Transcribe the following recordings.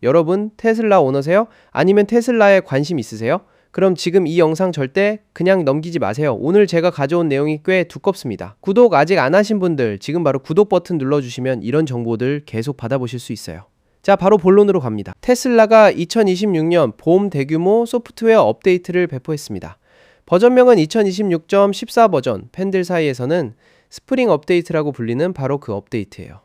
여러분, 테슬라 오너세요? 아니면 테슬라에 관심 있으세요? 그럼 지금 이 영상 절대 그냥 넘기지 마세요. 오늘 제가 가져온 내용이 꽤 두껍습니다. 구독 아직 안 하신 분들 지금 바로 구독 버튼 눌러주시면 이런 정보들 계속 받아보실 수 있어요. 자, 바로 본론으로 갑니다. 테슬라가 2026년 봄 대규모 소프트웨어 업데이트를 배포했습니다. 버전명은 2026.14 버전, 팬들 사이에서는 스프링 업데이트라고 불리는 바로 그 업데이트예요.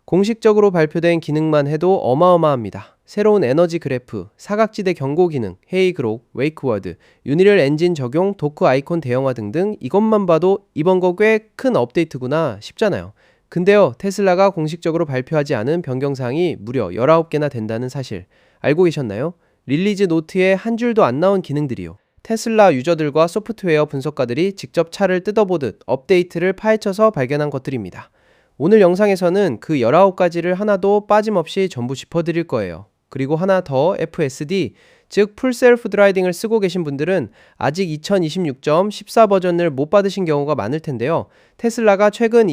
공식적으로 발표된 기능만 해도 어마어마합니다. 새로운 에너지 그래프, 사각지대 경고 기능, 헤이 그록, 웨이크워드, 유니럴 엔진 적용, 도크 아이콘 대형화 등등 이것만 봐도 이번 거 꽤 큰 업데이트구나 싶잖아요. 근데요, 테슬라가 공식적으로 발표하지 않은 변경사항이 무려 19개나 된다는 사실 알고 계셨나요? 릴리즈 노트에 한 줄도 안 나온 기능들이요. 테슬라 유저들과 소프트웨어 분석가들이 직접 차를 뜯어보듯 업데이트를 파헤쳐서 발견한 것들입니다. 오늘 영상에서는 그 19가지를 하나도 빠짐없이 전부 짚어드릴 거예요. 그리고 하나 더, FSD, 즉 풀 셀프 드라이빙을 쓰고 계신 분들은 아직 2026.14 버전을 못 받으신 경우가 많을 텐데요. 테슬라가 최근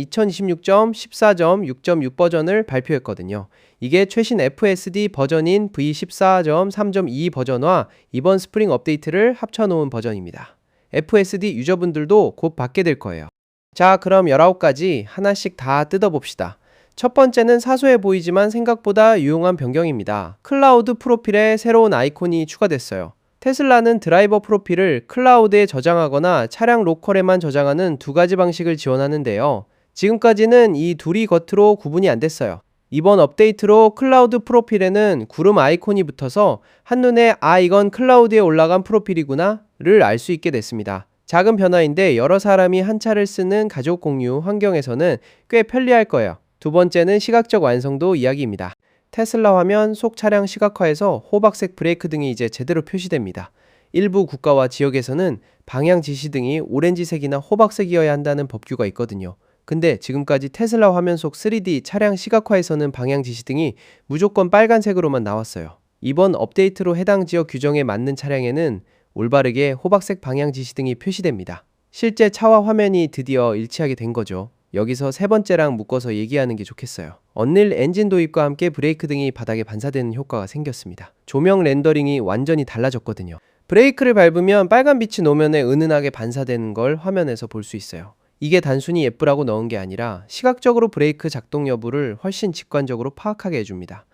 2026.14.6.6 버전을 발표했거든요. 이게 최신 FSD 버전인 V14.3.2 버전과 이번 스프링 업데이트를 합쳐놓은 버전입니다. FSD 유저분들도 곧 받게 될 거예요. 자, 그럼 19가지 하나씩 다 뜯어봅시다. 첫 번째는 사소해 보이지만 생각보다 유용한 변경입니다. 클라우드 프로필에 새로운 아이콘이 추가됐어요. 테슬라는 드라이버 프로필을 클라우드에 저장하거나 차량 로컬에만 저장하는 두 가지 방식을 지원하는데요. 지금까지는 이 둘이 겉으로 구분이 안 됐어요. 이번 업데이트로 클라우드 프로필에는 구름 아이콘이 붙어서 한눈에 이건 클라우드에 올라간 프로필이구나를 알 수 있게 됐습니다. 작은 변화인데 여러 사람이 한 차를 쓰는 가족 공유 환경에서는 꽤 편리할 거예요. 두 번째는 시각적 완성도 이야기입니다. 테슬라 화면 속 차량 시각화에서 호박색 브레이크 등이 이제 제대로 표시됩니다. 일부 국가와 지역에서는 방향 지시등이 오렌지색이나 호박색이어야 한다는 법규가 있거든요. 근데 지금까지 테슬라 화면 속 3D 차량 시각화에서는 방향 지시등이 무조건 빨간색으로만 나왔어요. 이번 업데이트로 해당 지역 규정에 맞는 차량에는 올바르게 호박색 방향 지시등이 표시됩니다. 실제 차와 화면이 드디어 일치하게 된 거죠. 여기서 세 번째랑 묶어서 얘기하는 게 좋겠어요. 언릴 엔진 도입과 함께 브레이크 등이 바닥에 반사되는 효과가 생겼습니다. 조명 렌더링이 완전히 달라졌거든요. 브레이크를 밟으면 빨간 빛이 노면에 은은하게 반사되는 걸 화면에서 볼 수 있어요. 이게 단순히 예쁘라고 넣은 게 아니라 시각적으로 브레이크 작동 여부를 훨씬 직관적으로 파악하게 해줍니다.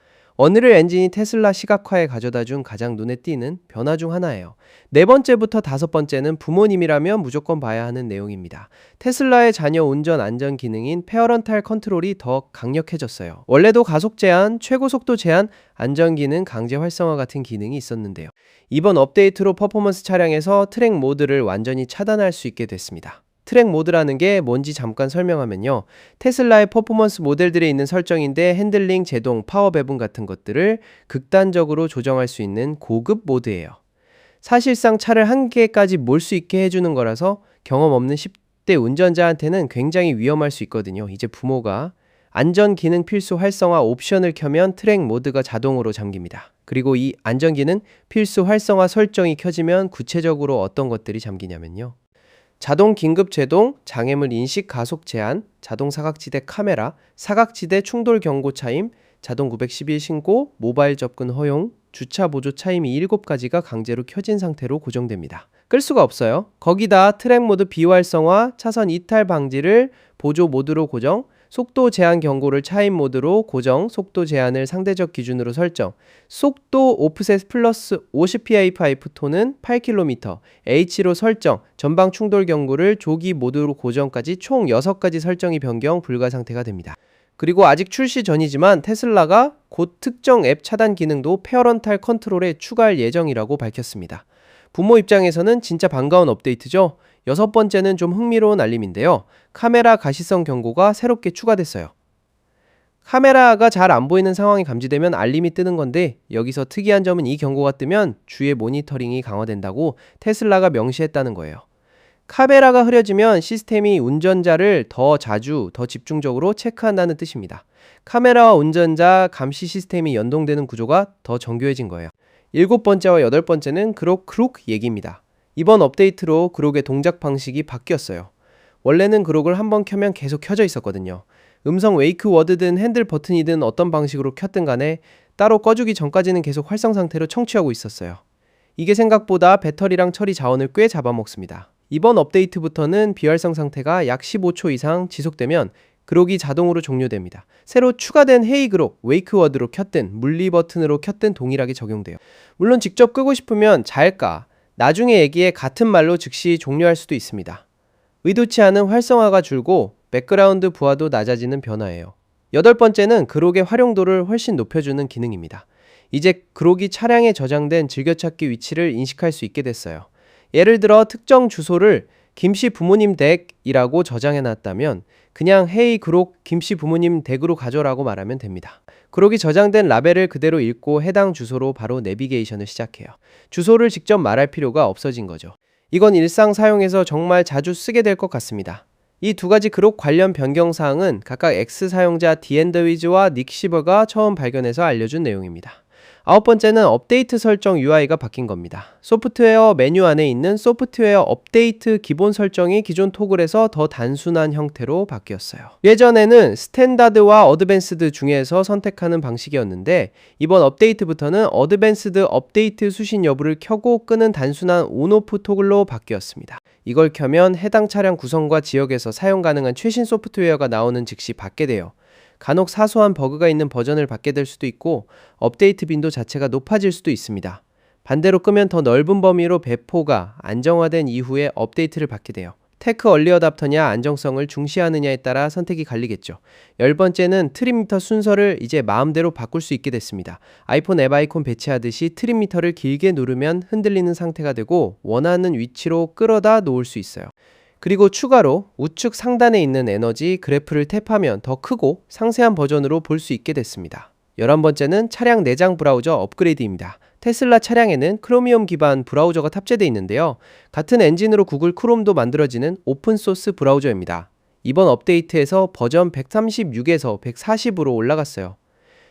언릴 엔진이 테슬라 시각화에 가져다준 가장 눈에 띄는 변화 중 하나예요. 네 번째부터 다섯 번째는 부모님이라면 무조건 봐야 하는 내용입니다. 테슬라의 자녀 운전 안전 기능인 페어런탈 컨트롤이 더 강력해졌어요. 원래도 가속 제한, 최고 속도 제한, 안전 기능 강제 활성화 같은 기능이 있었는데요. 이번 업데이트로 퍼포먼스 차량에서 트랙 모드를 완전히 차단할 수 있게 됐습니다. 트랙 모드라는 게 뭔지 잠깐 설명하면요. 테슬라의 퍼포먼스 모델들에 있는 설정인데 핸들링, 제동, 파워 배분 같은 것들을 극단적으로 조정할 수 있는 고급 모드예요. 사실상 차를 한계까지 몰 수 있게 해주는 거라서 경험 없는 10대 운전자한테는 굉장히 위험할 수 있거든요. 이제 부모가 안전 기능 필수 활성화 옵션을 켜면 트랙 모드가 자동으로 잠깁니다. 그리고 이 안전 기능 필수 활성화 설정이 켜지면 구체적으로 어떤 것들이 잠기냐면요. 자동 긴급 제동, 장애물 인식 가속 제한, 자동 사각지대 카메라, 사각지대 충돌 경고 차임, 자동 911 신고, 모바일 접근 허용, 주차 보조 차임이 7가지가 강제로 켜진 상태로 고정됩니다. 끌 수가 없어요. 거기다 트랙 모드 비활성화, 차선 이탈 방지를 보조 모드로 고정, 속도 제한 경고를 차임 모드로 고정, 속도 제한을 상대적 기준으로 설정, 속도 오프셋 플러스 50pA5 톤은 8km, H로 설정, 전방 충돌 경고를 조기 모드로 고정까지 총 6가지 설정이 변경 불가 상태가 됩니다. 그리고 아직 출시 전이지만 테슬라가 곧 특정 앱 차단 기능도 페어런탈 컨트롤에 추가할 예정이라고 밝혔습니다. 부모 입장에서는 진짜 반가운 업데이트죠. 여섯 번째는 좀 흥미로운 알림인데요. 카메라 가시성 경고가 새롭게 추가됐어요. 카메라가 잘 안 보이는 상황이 감지되면 알림이 뜨는 건데 여기서 특이한 점은 이 경고가 뜨면 주의 모니터링이 강화된다고 테슬라가 명시했다는 거예요. 카메라가 흐려지면 시스템이 운전자를 더 자주, 더 집중적으로 체크한다는 뜻입니다. 카메라와 운전자 감시 시스템이 연동되는 구조가 더 정교해진 거예요. 일곱 번째와 여덟 번째는 크록 얘기입니다. 이번 업데이트로 그록의 동작 방식이 바뀌었어요. 원래는 그록을 한번 켜면 계속 켜져 있었거든요. 음성 웨이크 워드든 핸들 버튼이든 어떤 방식으로 켰든 간에 따로 꺼주기 전까지는 계속 활성 상태로 청취하고 있었어요. 이게 생각보다 배터리랑 처리 자원을 꽤 잡아먹습니다. 이번 업데이트부터는 비활성 상태가 약 15초 이상 지속되면 그록이 자동으로 종료됩니다. 새로 추가된 헤이 그록, 웨이크워드로 켰든 물리 버튼으로 켰든 동일하게 적용돼요. 물론 직접 끄고 싶으면 잘까, 나중에 얘기에 같은 말로 즉시 종료할 수도 있습니다. 의도치 않은 활성화가 줄고 백그라운드 부하도 낮아지는 변화예요. 여덟 번째는 그록의 활용도를 훨씬 높여주는 기능입니다. 이제 그록이 차량에 저장된 즐겨찾기 위치를 인식할 수 있게 됐어요. 예를 들어 특정 주소를 김씨 부모님 댁이라고 저장해놨다면 그냥 헤이 그록 김씨 부모님 댁으로 가져라고 말하면 됩니다. 그록이 저장된 라벨을 그대로 읽고 해당 주소로 바로 내비게이션을 시작해요. 주소를 직접 말할 필요가 없어진 거죠. 이건 일상 사용에서 정말 자주 쓰게 될 것 같습니다. 이 두 가지 그록 관련 변경사항은 각각 X 사용자 디앤더위즈와 닉 시버가 처음 발견해서 알려준 내용입니다. 아홉 번째는 업데이트 설정 UI가 바뀐 겁니다. 소프트웨어 메뉴 안에 있는 소프트웨어 업데이트 기본 설정이 기존 토글에서 더 단순한 형태로 바뀌었어요. 예전에는 스탠다드와 어드밴스드 중에서 선택하는 방식이었는데 이번 업데이트부터는 어드밴스드 업데이트 수신 여부를 켜고 끄는 단순한 온오프 토글로 바뀌었습니다. 이걸 켜면 해당 차량 구성과 지역에서 사용 가능한 최신 소프트웨어가 나오는 즉시 받게 돼요. 간혹 사소한 버그가 있는 버전을 받게 될 수도 있고 업데이트 빈도 자체가 높아질 수도 있습니다. 반대로 끄면 더 넓은 범위로 배포가 안정화된 이후에 업데이트를 받게 돼요. 테크 얼리 어답터냐 안정성을 중시하느냐에 따라 선택이 갈리겠죠. 열 번째는 트립미터 순서를 이제 마음대로 바꿀 수 있게 됐습니다. 아이폰 앱 아이콘 배치하듯이 트립미터를 길게 누르면 흔들리는 상태가 되고 원하는 위치로 끌어다 놓을 수 있어요. 그리고 추가로 우측 상단에 있는 에너지 그래프를 탭하면 더 크고 상세한 버전으로 볼 수 있게 됐습니다. 11번째는 차량 내장 브라우저 업그레이드입니다. 테슬라 차량에는 크로미엄 기반 브라우저가 탑재되어 있는데요. 같은 엔진으로 구글 크롬도 만들어지는 오픈소스 브라우저입니다. 이번 업데이트에서 버전 136에서 140으로 올라갔어요.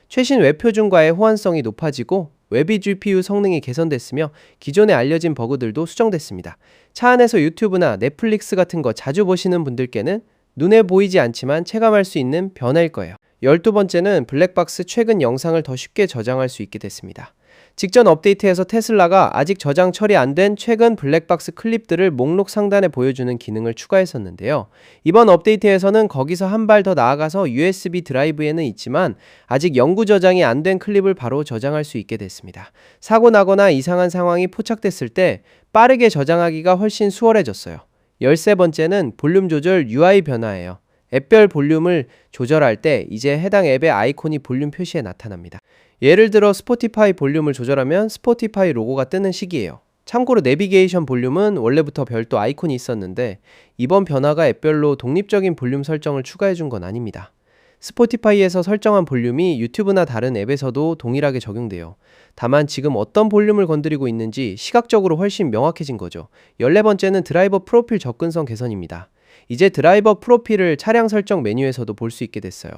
최신 웹 표준과의 호환성이 높아지고 웹이 GPU 성능이 개선됐으며 기존에 알려진 버그들도 수정됐습니다. 차 안에서 유튜브나 넷플릭스 같은 거 자주 보시는 분들께는 눈에 보이지 않지만 체감할 수 있는 변화일 거예요. 12번째는 블랙박스 최근 영상을 더 쉽게 저장할 수 있게 됐습니다. 직전 업데이트에서 테슬라가 아직 저장 처리 안 된 최근 블랙박스 클립들을 목록 상단에 보여주는 기능을 추가했었는데요. 이번 업데이트에서는 거기서 한 발 더 나아가서 USB 드라이브에는 있지만 아직 영구 저장이 안 된 클립을 바로 저장할 수 있게 됐습니다. 사고 나거나 이상한 상황이 포착됐을 때 빠르게 저장하기가 훨씬 수월해졌어요. 13번째는 볼륨 조절 UI 변화예요. 앱별 볼륨을 조절할 때 이제 해당 앱의 아이콘이 볼륨 표시에 나타납니다. 예를 들어 스포티파이 볼륨을 조절하면 스포티파이 로고가 뜨는 식이에요. 참고로 내비게이션 볼륨은 원래부터 별도 아이콘이 있었는데 이번 변화가 앱별로 독립적인 볼륨 설정을 추가해준 건 아닙니다. 스포티파이에서 설정한 볼륨이 유튜브나 다른 앱에서도 동일하게 적용돼요. 다만 지금 어떤 볼륨을 건드리고 있는지 시각적으로 훨씬 명확해진 거죠. 14번째는 드라이버 프로필 접근성 개선입니다. 이제 드라이버 프로필을 차량 설정 메뉴에서도 볼 수 있게 됐어요.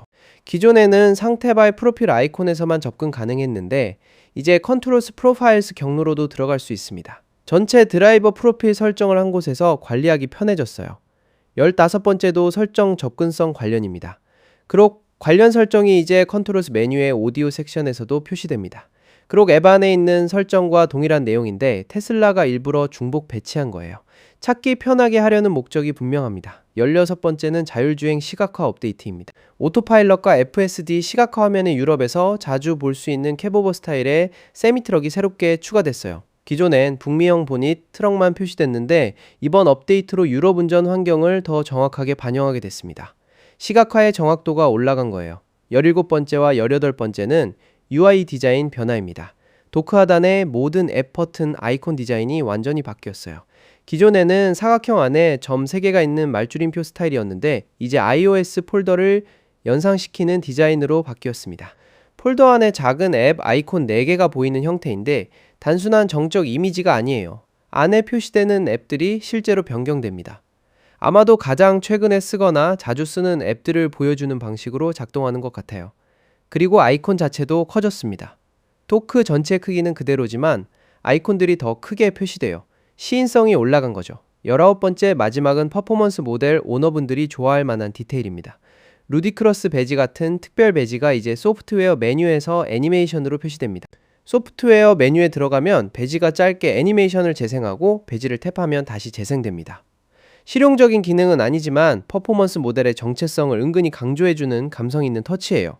기존에는 상태바의 프로필 아이콘에서만 접근 가능했는데 이제 컨트롤스 프로파일스 경로로도 들어갈 수 있습니다. 전체 드라이버 프로필 설정을 한 곳에서 관리하기 편해졌어요. 15번째도 설정 접근성 관련입니다. 그록 관련 설정이 이제 컨트롤스 메뉴의 오디오 섹션에서도 표시됩니다. 그록 앱 안에 있는 설정과 동일한 내용인데 테슬라가 일부러 중복 배치한 거예요. 찾기 편하게 하려는 목적이 분명합니다. 16번째는 자율주행 시각화 업데이트입니다. 오토파일럿과 FSD 시각화 화면의 유럽에서 자주 볼 수 있는 캡오버 스타일의 세미트럭이 새롭게 추가됐어요. 기존엔 북미형 보닛, 트럭만 표시됐는데 이번 업데이트로 유럽 운전 환경을 더 정확하게 반영하게 됐습니다. 시각화의 정확도가 올라간 거예요. 17번째와 18번째는 UI 디자인 변화입니다. 도크 하단의 모든 앱 버튼 아이콘 디자인이 완전히 바뀌었어요. 기존에는 사각형 안에 점 3개가 있는 말줄임표 스타일이었는데 이제 iOS 폴더를 연상시키는 디자인으로 바뀌었습니다. 폴더 안에 작은 앱 아이콘 4개가 보이는 형태인데 단순한 정적 이미지가 아니에요. 안에 표시되는 앱들이 실제로 변경됩니다. 아마도 가장 최근에 쓰거나 자주 쓰는 앱들을 보여주는 방식으로 작동하는 것 같아요. 그리고 아이콘 자체도 커졌습니다. 도크 전체 크기는 그대로지만 아이콘들이 더 크게 표시돼요. 시인성이 올라간 거죠. 19번째 마지막은 퍼포먼스 모델 오너분들이 좋아할 만한 디테일입니다. 루디크러스 배지 같은 특별 배지가 이제 소프트웨어 메뉴에서 애니메이션으로 표시됩니다. 소프트웨어 메뉴에 들어가면 배지가 짧게 애니메이션을 재생하고 배지를 탭하면 다시 재생됩니다. 실용적인 기능은 아니지만 퍼포먼스 모델의 정체성을 은근히 강조해주는 감성 있는 터치예요.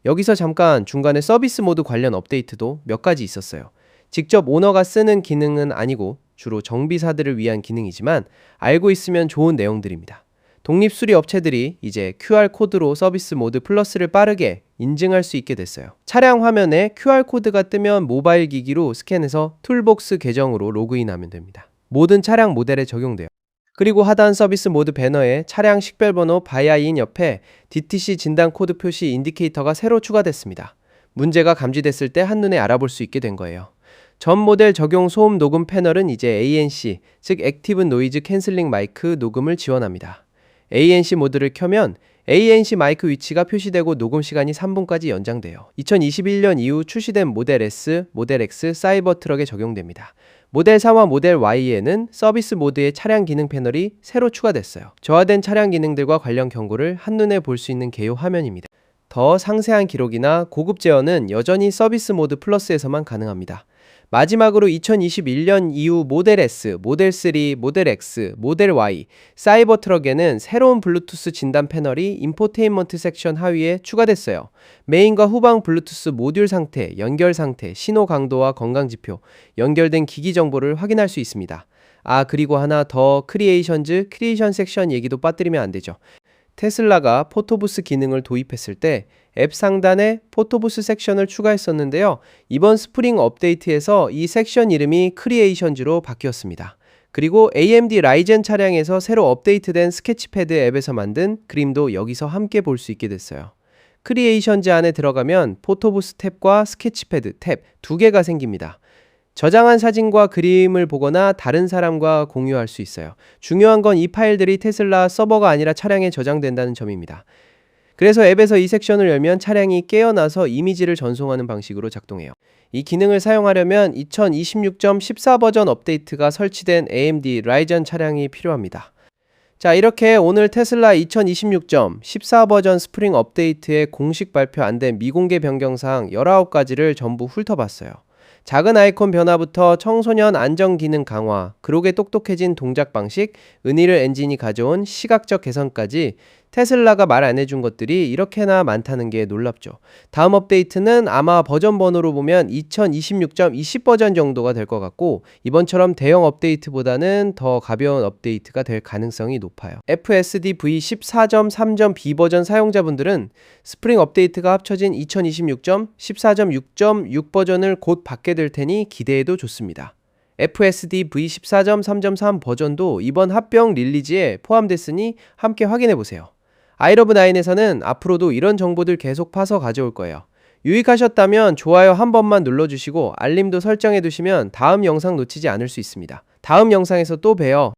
여기서 잠깐 중간에 서비스 모드 관련 업데이트도 몇 가지 있었어요. 직접 오너가 쓰는 기능은 아니고 주로 정비사들을 위한 기능이지만 알고 있으면 좋은 내용들입니다. 독립수리 업체들이 이제 QR코드로 서비스 모드 플러스를 빠르게 인증할 수 있게 됐어요. 차량 화면에 QR코드가 뜨면 모바일 기기로 스캔해서 툴복스 계정으로 로그인하면 됩니다. 모든 차량 모델에 적용돼요. 그리고 하단 서비스 모드 배너에 차량 식별번호 바이아인 옆에 DTC 진단 코드 표시 인디케이터가 새로 추가됐습니다. 문제가 감지됐을 때 한눈에 알아볼 수 있게 된 거예요. 전 모델 적용 소음 녹음 패널은 이제 ANC, 즉 액티브 노이즈 캔슬링 마이크 녹음을 지원합니다. ANC 모드를 켜면 ANC 마이크 위치가 표시되고 녹음 시간이 3분까지 연장돼요. 2021년 이후 출시된 모델 S, 모델 X, 사이버 트럭에 적용됩니다. 모델 4와 모델 Y에는 서비스 모드의 차량 기능 패널이 새로 추가됐어요. 저하된 차량 기능들과 관련 경고를 한눈에 볼 수 있는 개요 화면입니다. 더 상세한 기록이나 고급 제어는 여전히 서비스 모드 플러스에서만 가능합니다. 마지막으로 2021년 이후 모델 S, 모델 3, 모델 X, 모델 Y, 사이버 트럭에는 새로운 블루투스 진단 패널이 인포테인먼트 섹션 하위에 추가됐어요. 메인과 후방 블루투스 모듈 상태, 연결 상태, 신호 강도와 건강 지표, 연결된 기기 정보를 확인할 수 있습니다. 그리고 하나 더 크리에이션 섹션 얘기도 빠뜨리면 안 되죠. 테슬라가 포토부스 기능을 도입했을 때 앱 상단에 포토부스 섹션을 추가했었는데요. 이번 스프링 업데이트에서 이 섹션 이름이 크리에이션즈로 바뀌었습니다. 그리고 AMD 라이젠 차량에서 새로 업데이트된 스케치패드 앱에서 만든 그림도 여기서 함께 볼 수 있게 됐어요. 크리에이션즈 안에 들어가면 포토부스 탭과 스케치패드 탭 두 개가 생깁니다. 저장한 사진과 그림을 보거나 다른 사람과 공유할 수 있어요. 중요한 건 이 파일들이 테슬라 서버가 아니라 차량에 저장된다는 점입니다. 그래서 앱에서 이 섹션을 열면 차량이 깨어나서 이미지를 전송하는 방식으로 작동해요. 이 기능을 사용하려면 2026.14 버전 업데이트가 설치된 AMD 라이젠 차량이 필요합니다. 자, 이렇게 오늘 테슬라 2026.14 버전 스프링 업데이트의 공식 발표 안 된 미공개 변경사항 19가지를 전부 훑어봤어요. 작은 아이콘 변화부터 청소년 안전 기능 강화, 그록에 똑똑해진 동작 방식, 은희를 엔진이 가져온 시각적 개선까지 테슬라가 말 안 해준 것들이 이렇게나 많다는 게 놀랍죠. 다음 업데이트는 아마 버전 번호로 보면 2026.20 버전 정도가 될 것 같고, 이번처럼 대형 업데이트보다는 더 가벼운 업데이트가 될 가능성이 높아요. FSD V14.3.B 버전 사용자분들은 스프링 업데이트가 합쳐진 2026.14.6.6 버전을 곧 받게 될 테니 기대해도 좋습니다. FSD V14.3.3 버전도 이번 합병 릴리즈에 포함됐으니 함께 확인해보세요. 아이러브9에서는 앞으로도 이런 정보들 계속 파서 가져올 거예요. 유익하셨다면 좋아요 한 번만 눌러주시고 알림도 설정해두시면 다음 영상 놓치지 않을 수 있습니다. 다음 영상에서 또 봬요.